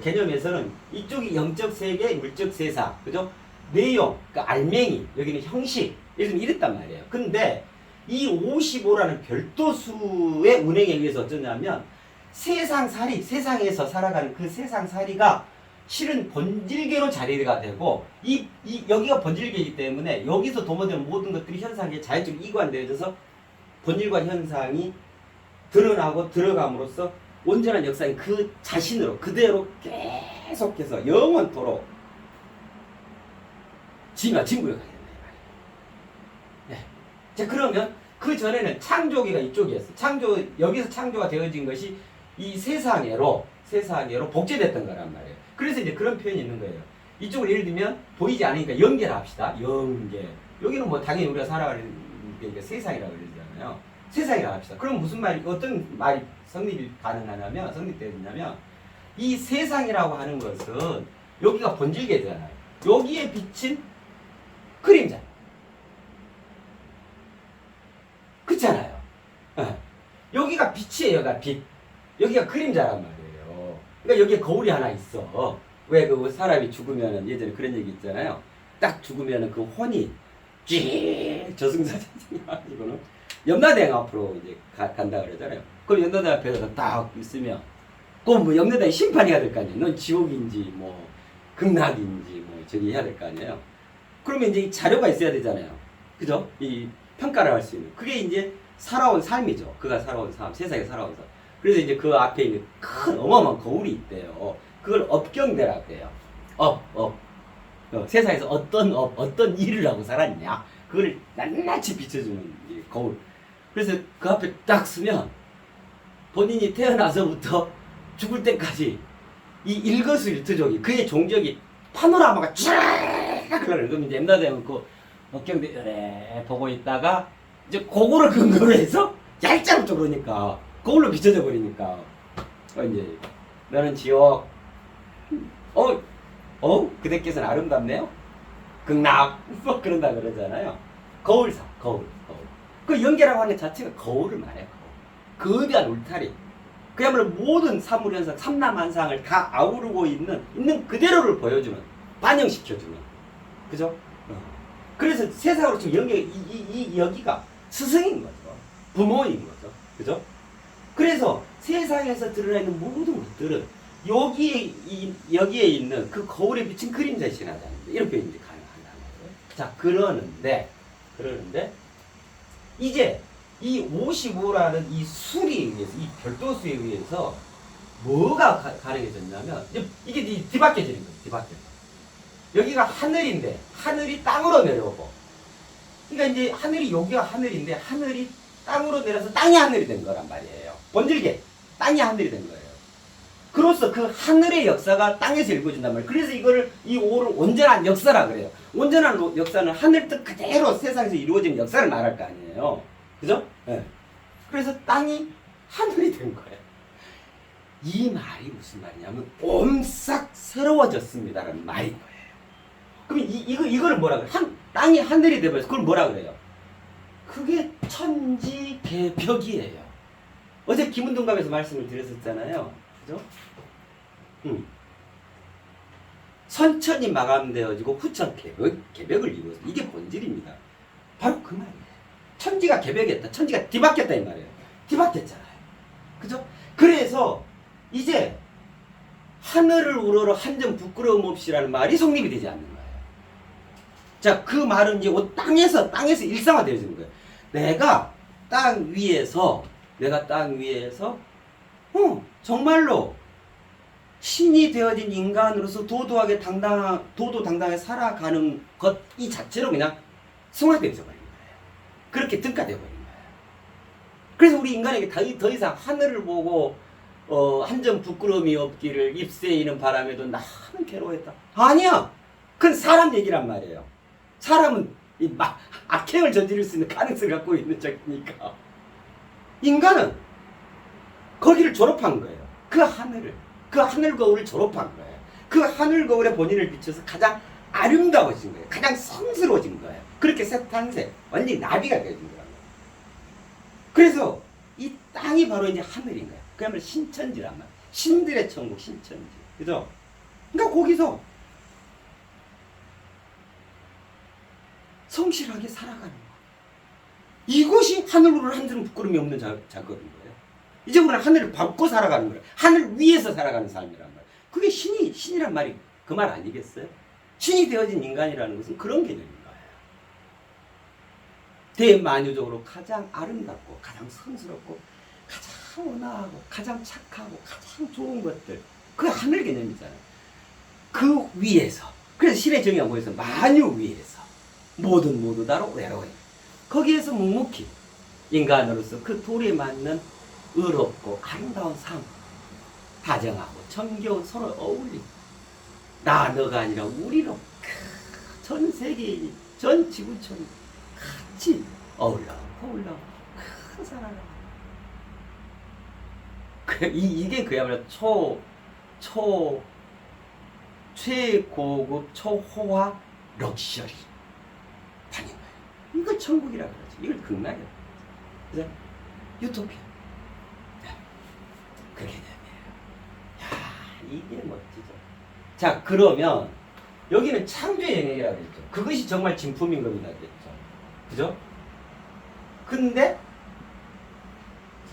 개념에서는 이쪽이 영적 세계, 물적 세상, 그죠? 내용, 그러니까 알맹이, 여기는 형식, 예를 들면 이랬단 말이에요. 근데 이 55라는 별도수의 운행에 의해서 어쩌냐면 세상살이, 세상에서 살아가는 그 세상살이가 실은 본질계로 자리가 되고 여기가 본질계이기 때문에 여기서 도모되는 모든 것들이 현상에 자연적으로 이관되어져서 본질과 현상이 드러나고 들어감으로써 온전한 역사인 그 자신으로 그대로 계속해서 영원토록 진구에 가게 된다. 네. 자 그러면 그 전에는 창조계가 이쪽이었어. 여기서 창조가 되어진 것이 이 세상으로 복제됐던 거란 말이에요. 그래서 이제 그런 표현이 있는 거예요. 이쪽을 예를 들면 보이지 않으니까 연계를 합시다. 연계. 여기는 뭐 당연히 우리가 살아가는 게 세상이라고 그러잖아요. 세상이라고 합시다. 그럼 어떤 말이 성립되느냐면 이 세상이라고 하는 것은 여기가 본질계잖아요. 여기에 비친 그림자. 그렇잖아요. 여기가 빛이에요. 빛. 여기가 그림자란 말이에요. 그러니까 여기에 거울이 하나 있어. 왜 그 사람이 죽으면은 예전에 그런 얘기 있잖아요. 딱 죽으면은 그 혼이 저승사자들이 가지고는 염라대왕 앞으로 이제 간다 그러잖아요. 그럼 염라대왕 앞에서 딱 있으면 그럼 뭐 염라대왕이 심판이 해야 될 거 아니에요. 넌 지옥인지 뭐 극락인지 뭐 저기 해야 될 거 아니에요. 그러면 이제 이 자료가 있어야 되잖아요. 그죠? 이 평가를 할 수 있는. 그게 이제 살아온 삶이죠. 그가 살아온 삶, 세상에 살아온 삶. 그래서 이제 그 앞에 있는 큰 어마어마한 거울이 있대요. 그걸 업경대라고 해요. 세상에서 어떤 일을 하고 살았냐. 그걸 낱낱이 비춰주는 이 거울. 그래서 그 앞에 딱 서면 본인이 태어나서부터 죽을 때까지 이 일거수일투족이 그의 종적이 파노라마가 쫙 흘러요. 그럼 이제 염라대왕은 그 업경대 보고 있다가 이제 그거를 근거로 해서 얄짤 그러니까 거울로 비춰져 버리니까 이제 너는 지옥 그대께서는 아름답네요 극락 뭐 그런다 그러잖아요. 거울. 그 연계라고 하는 것 자체가 거울을 말해요. 거대한 울타리. 그야말로 모든 사물현상, 삼남한상을 다 아우르고 있는 그대로를 보여주는, 반영시켜주는. 그죠? 그래서 세상으로 지금 여기가 스승인 거죠. 부모인 거죠. 그죠? 그래서 세상에서 드러나는 모든 것들은 여기에 있는 그 거울에 비친 그림자에 지나자는 이런 표현이 가능하다는 거예요. 자, 그러는데 이제 이 55라는 이 술에 의해서, 이 별도수에 의해서 뭐가 가능해졌냐면 이게 뒤바뀌어지는 거예요. 뒤바뀌어. 여기가 하늘인데 하늘이 땅으로 내려오고, 그러니까 이제 하늘이 여기가 하늘인데 하늘이 땅으로 내려서 땅이 하늘이 된 거란 말이에요. 본질계 땅이 하늘이 된 거예요. 그로써 그 하늘의 역사가 땅에서 읽어준단 말이에요. 그래서 이거를 이 오를 온전한 역사라 그래요. 온전한 역사는 하늘 뜻 그대로 세상에서 이루어진 역사를 말할 거 아니에요. 그죠? 네. 그래서 땅이 하늘이 된 거예요. 이 말이 무슨 말이냐면 옴싹 새로워졌습니다라는 말인 거예요. 그럼 이거를 뭐라 그래요? 땅이 하늘이 되버려서 그걸 뭐라 그래요? 그게 천지개벽이에요. 어제 김은동감에서 말씀을 드렸었잖아요. 그죠? 선천이 마감되어지고 후천 개벽을 이루어서 이게 본질입니다. 바로 그 말이에요. 천지가 개벽했다. 천지가 뒤바뀌었다 이 말이에요. 뒤바뀌었잖아요. 그죠? 그래서 이제 하늘을 우러러 한 점 부끄러움 없이라는 말이 성립이 되지 않는 거예요. 자, 그 말은 이제 땅에서 일상화되어지는 거예요. 내가 땅 위에서 정말로 신이 되어진 인간으로서 도도당당하게 살아가는 것 이 자체로 그냥 승화되어져 버린 거예요. 그렇게 등가되어 버린 거예요. 그래서 우리 인간에게 더 이상 하늘을 보고 한 점 부끄러움이 없기를 잎새이는 바람에도 나는 괴로웠다. 아니야. 그건 사람 얘기란 말이에요. 사람은 악행을 저지를 수 있는 가능성을 갖고 있는 자니까. 인간은 거기를 졸업한 거예요. 그 하늘 거울을 졸업한 거예요. 그 하늘 거울에 본인을 비춰서 가장 아름다워진 거예요. 가장 성스러워진 거예요. 그렇게 새 탄생, 완전히 나비가 되어진 거예요. 그래서 이 땅이 바로 이제 하늘인 거예요. 그야말로 신천지란 말이에요. 신들의 천국, 신천지. 그죠? 그러니까 거기서 성실하게 살아가는 거. 이것이 하늘으로는 한 점 부끄러움이 없는 작업인 거예요. 이제 우리는 하늘을 밟고 살아가는 거예요. 하늘 위에서 살아가는 삶이란 말이에요. 그게 신이란 말이 그 말 아니겠어요? 신이 되어진 인간이라는 것은 그런 개념인 거예요. 대만유적으로 가장 아름답고 가장 성스럽고 가장 온화하고 가장 착하고 가장 좋은 것들, 그 하늘 개념이잖아요. 그 위에서, 그래서 신의 정의가 뭐였어? 만유 위에서 모두 다로 외로워요. 거기에서 묵묵히 인간으로서 그 도리에 맞는 의롭고 아름다운 삶, 다정하고 정겨운 서로 어울림, 나 너가 아니라 우리로 전 세계인이 전 지구촌이 같이 어울러 큰 사랑을. 이게 그야말로 최고급 초호화 럭셔리 다닌 거예요. 이걸 천국이라고 그러죠. 이걸 극락이라고 그러죠. 유토피아. 그 개념이에요. 야, 이게 멋지죠. 자, 그러면 여기는 창조의 영역이라고 했죠. 그것이 정말 진품인 겁니다. 그랬죠. 그죠? 근데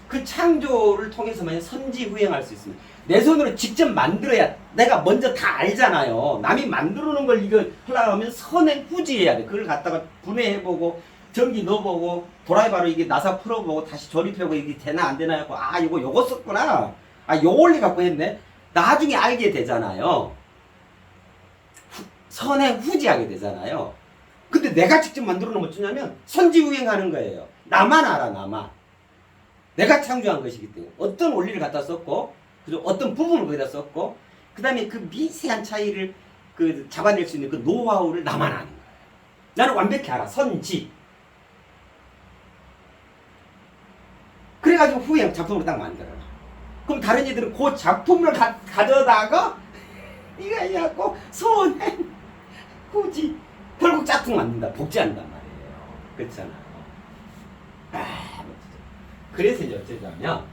그 창조를 통해서만 선지후행할 수 있습니다. 내 손으로 직접 만들어야, 내가 먼저 다 알잖아요. 남이 만들어 놓은 걸 이거 하려고 하면 선행후지해야 돼. 그걸 갖다가 분해해보고 전기 넣어보고 드라이버로 이게 나사 풀어보고 다시 조립해보고 이게 되나 안 되나 하고, 아 요거 썼구나, 아 요 원리 갖고 했네, 나중에 알게 되잖아요. 선행후지하게 되잖아요. 근데 내가 직접 만들어 놓으면 어쩌냐면 선지후행하는 거예요. 나만 알아. 나만. 내가 창조한 것이기 때문에 어떤 원리를 갖다 썼고, 그죠? 어떤 부분을 거기다 썼고, 그 다음에 그 미세한 차이를 잡아낼 수 있는 그 노하우를 나만 아는 거예요. 나는 완벽히 알아. 선지. 그래가지고 후에 작품으로 딱 만들어라. 그럼 다른 이들은 그 작품을 가져다가 이거 해갖고 선행 후지 결국 짝퉁 만든다. 복제한단 말이에요. 그렇잖아요. 그래서 이제 어쩌냐면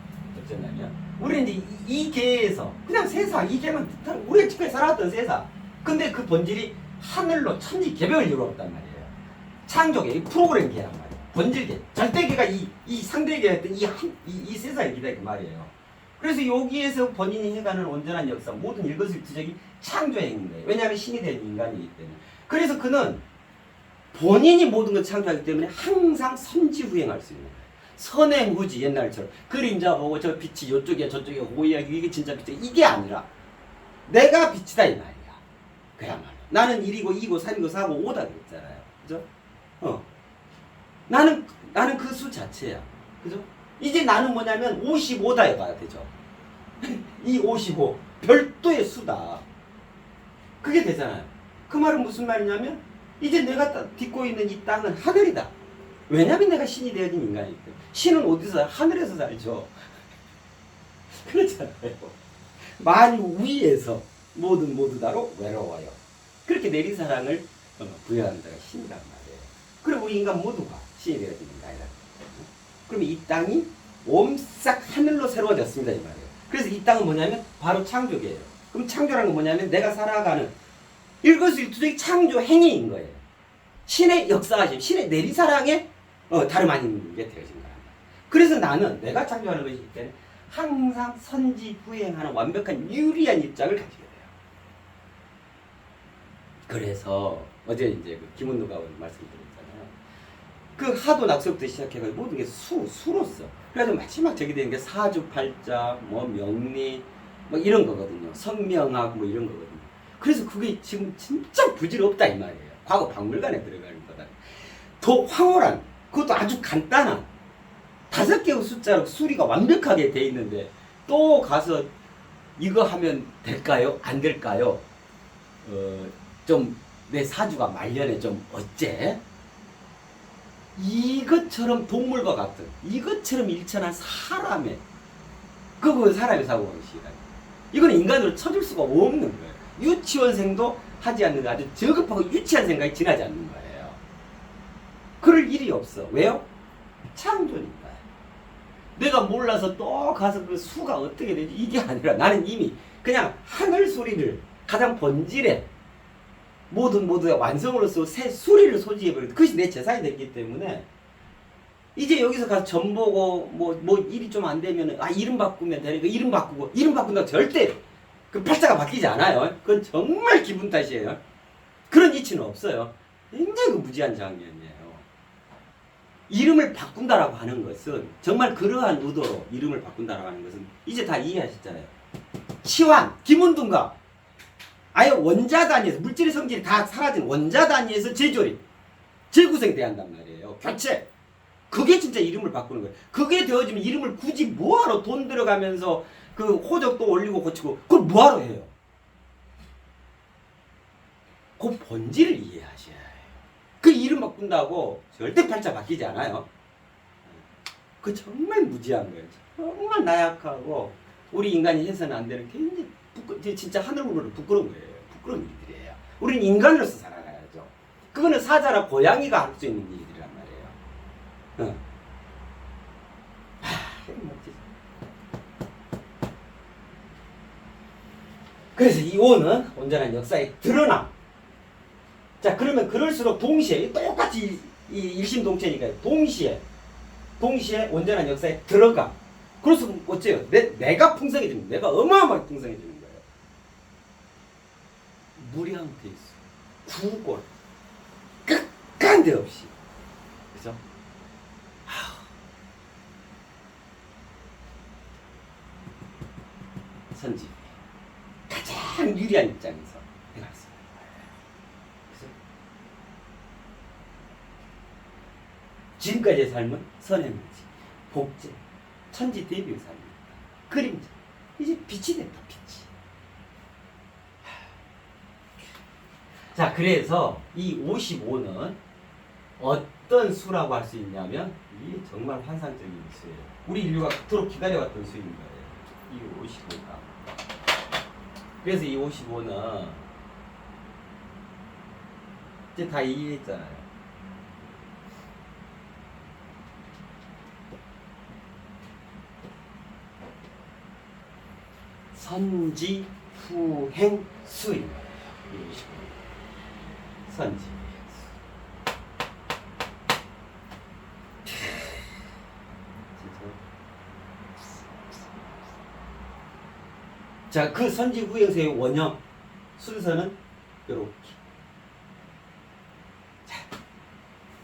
우리는 이제 이 개에서 그냥 세상, 이 개는 우리가 지금까지 살아왔던 세상, 근데 그 본질이 하늘로 천지 개벽을 이루었단 말이에요. 창조계, 이 프로그램 개란 말이에요. 본질계, 절대계가 이 상대계였던 이 세상의 기다 그 말이에요. 그래서 여기에서 본인이 해가는 온전한 역사, 모든 일거수일투족이 창조행인 거예요. 왜냐하면 신이 된 인간이기 때문에. 그래서 그는 본인이 모든 걸 창조하기 때문에 항상 선지후행할 수 있는 거예요. 선행후지, 옛날처럼 그림자 보고 저 빛이 요쪽이야 저쪽이야 오이야 이게 진짜 빛이야, 이게 아니라 내가 빛이다 이 말이야. 그야말로 나는 1이고 2고 3이고 4고 5다 그랬잖아요. 그죠? 나는 그 수 자체야. 그죠? 이제 나는 뭐냐면 55다 해봐야 되죠. 이 55 별도의 수다. 그게 되잖아요. 그 말은 무슨 말이냐면 이제 내가 딛고 있는 이 땅은 하늘이다. 왜냐면 내가 신이 되어진 인간이기 때문에. 신은 어디서 하늘에서 살죠. 그렇잖아요. 만유 위에서 모두 다로 외로워요. 그렇게 내리사랑을 부여하는 자가 신이란 말이에요. 그리고 우리 인간 모두가 신이 되어진 인간이다. 그러면 이 땅이 옴싹 하늘로 새로워졌습니다. 이 말이에요. 그래서 이 땅은 뭐냐면 바로 창조계예요. 그럼 창조라는 건 뭐냐면 내가 살아가는 일거수일투족의 창조 행위인 거예요. 신의 역사하심, 신의 내리사랑에 다름 아닌 게 되어진 거란 말이에요. 그래서 나는 내가 창조하는 것이기 때문에 항상 선지후행하는 완벽한 유리한 입장을 가지게 돼요. 그래서 어제 이제 그 김은누가 말씀드렸잖아요. 그 하도 낙서부터 시작해가지고 모든 게 수로서. 그래서 마지막 저기 되는 게 사주팔자, 뭐 명리, 뭐 이런 거거든요. 성명학 뭐 이런 거거든요. 그래서 그게 지금 진짜 부질없다 이 말이에요. 과거 박물관에 들어가는 거다. 더 황홀한, 그것도 아주 간단한 5개의 숫자로 수리가 완벽하게 돼 있는데 또 가서 이거 하면 될까요? 안 될까요? 좀 내 사주가 말년에 좀 어째? 이것처럼 동물과 같은 이것처럼 일천한 사람의 그거 사람의 사고방식이다. 이건 인간으로 쳐줄 수가 없는 거예요. 유치원생도 하지 않는 아주 저급하고 유치한 생각이 지나지 않는 거예요. 그럴 일이 없어. 왜요? 창조니까. 내가 몰라서 또 가서 그 수가 어떻게 되지? 이게 아니라 나는 이미 그냥 하늘 소리를 가장 본질에 모든 완성으로서 새 수리를 소지해버리고 그것이 내 재산이 됐기 때문에 이제 여기서 가서 점 보고 뭐 일이 좀 안 되면 이름 바꾸면 되니까 이름 바꾸고 이름 바꾼다고 절대 그 팔자가 바뀌지 않아요. 그건 정말 기분 탓이에요. 그런 이치는 없어요. 굉장히 그 무지한 장면이에요. 이름을 바꾼다라고 하는 것은 정말 그러한 의도로 이름을 바꾼다라고 하는 것은 이제 다 이해하셨잖아요. 치환, 김원둔과 아예 원자 단위에서 물질의 성질이 다 사라진 원자 단위에서 재조립, 재구성돼야 한단 말이에요. 교체. 그게 진짜 이름을 바꾸는 거예요. 그게 되어지면 이름을 굳이 뭐하러 돈 들어가면서 그 호적도 올리고 고치고 그걸 뭐하러 해요? 그 본질을 이해하셔야 해요. 그 이름 바꾼다고 절대 팔자 바뀌지 않아요. 그 정말 무지한 거예요. 정말 나약하고 우리 인간이 해서는 안 되는 굉장히 진짜 하늘으로 부끄러운 거예요. 부끄러운 일들이에요. 우리는 인간으로서 살아가야죠. 그거는 사자나 고양이가 할 수 있는 일이란 말이에요. 그래서 이 오는 온전한 역사의 드러남. 자, 그러면 그럴수록 동시에 똑같이 이 일심동체니까 동시에 온전한 역사에 들어가. 그래서 어째요? 내가 풍성해집니다. 내가 어마어마하게 풍성해지는 거예요. 무량 페이스, 구골, 끝간 데 없이, 그죠? 선지 가장 유리한 입장에서 해놨습니다. 그죠? 지금까지의 삶은 선행무지, 복제, 천지 대비의 삶입니다. 그림자. 이제 빛이 됐다, 빛이. 자, 그래서 이 55는 어떤 수라고 할 수 있냐면, 이게 정말 환상적인 수예요. 우리 인류가 그토록 기다려왔던 수인 거예요. 이 55가. 그래서 이 55는 이제 다 이해했잖아요. 선지 후행 수인 거예요. 선지. 자, 그 선지 후행수의 원형 순서는 이렇게. 자,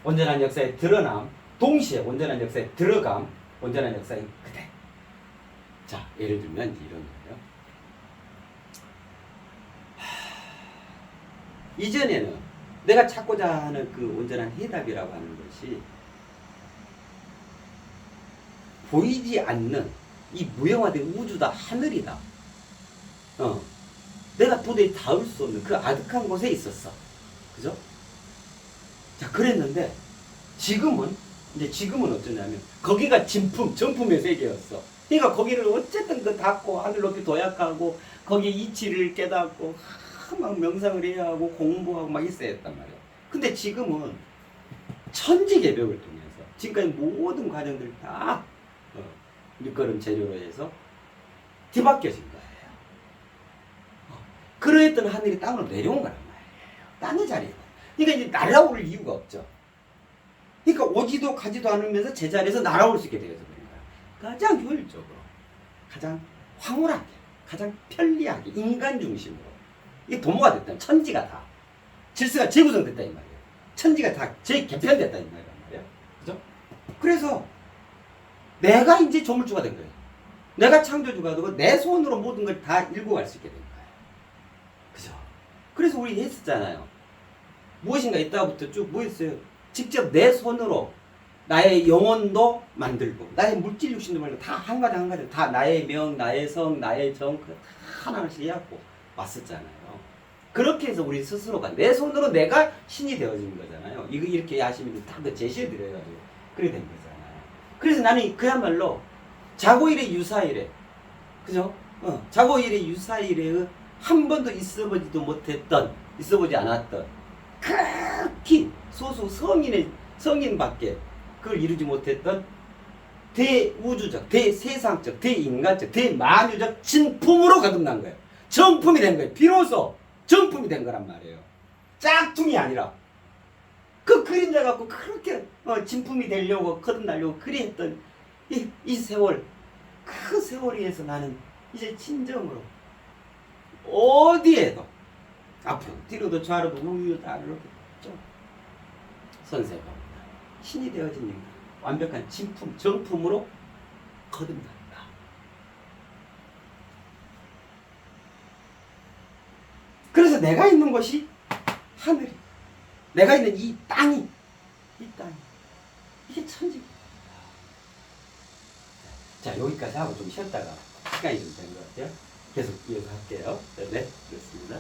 온전한 역사의 드러남, 동시에 온전한 역사의 들어감, 온전한 역사의 그대. 자, 예를 들면 이런 거예요. 이전에는 내가 찾고자 하는 그 온전한 해답이라고 하는 것이 보이지 않는 이 무형화된 우주다, 하늘이다. 내가 도저히 닿을 수 없는 그 아득한 곳에 있었어. 그죠? 자, 그랬는데 지금은 어쩌냐면 거기가 정품의 세계였어. 그러니까 거기를 어쨌든 그 닫고 하늘 높이 도약하고 거기에 이치를 깨닫고 막 명상을 해야 하고 공부하고 막 있어야 했단 말이야. 근데 지금은 천지개벽을 통해서 지금까지 모든 과정들이 다 밑거름 재료로 해서 뒤바뀌어진 거예요. 그러했던 하늘이 땅으로 내려온 거란 말이에요. 땅의 자리에. 그러니까 이제 날아올 이유가 없죠. 그러니까 오지도 가지도 않으면서 제자리에서 날아올 수 있게 되어서 그런 거야. 가장 효율적으로, 가장 황홀하게, 가장 편리하게, 인간 중심으로. 이게 도모가 됐다. 천지가 다. 질서가 재구성됐다 이 말이에요. 천지가 다 재개편됐다 이 말이에요. 그죠? 그래서 내가 이제 조물주가 된 거예요. 내가 창조주가 되고 내 손으로 모든 걸 다 일구 갈 수 있게 된 거예요. 그죠? 그래서 우리 했었잖아요. 무엇인가 있다부터 쭉 뭐 했어요? 직접 내 손으로 나의 영혼도 만들고 나의 물질 육신도 만들고 다 한 가지 한 가지 다 나의 명, 나의 성, 나의 정 다 하나씩 해갖고 왔었잖아요. 그렇게 해서 우리 스스로가 내 손으로 내가 신이 되어진 거잖아요. 이거 이렇게 하시면 다 제시해드려가지고 그렇게 된 거잖아요. 그래서 나는 그야말로 자고일의 유사일에, 그죠? 자고일의 유사일에 한 번도 있어보지 않았던 극히 소수 성인밖에 그걸 이루지 못했던 대우주적, 대세상적, 대인간적, 대만유적 진품으로 거듭난 거예요. 정품이 된 거예요. 비로소 정품이 된 거란 말이에요. 짝퉁이 아니라. 그 그림자 갖고 그렇게 진품이 되려고 거듭나려고 그리했던 이 세월, 그 세월에서 나는 이제 진정으로 어디에도 앞으로 뒤로도 좌로도 우유도 아래로도 선세가 신이 되어진 인간, 완벽한 진품, 정품으로 거듭난다. 그래서 내가 있는 곳이 하늘이, 내가 있는 이 땅이 이게 천지입니다. 자, 여기까지 하고 좀 쉬었다가 시간이 좀 된 것 같아요. 계속 이어서 할게요. 네, 그렇습니다.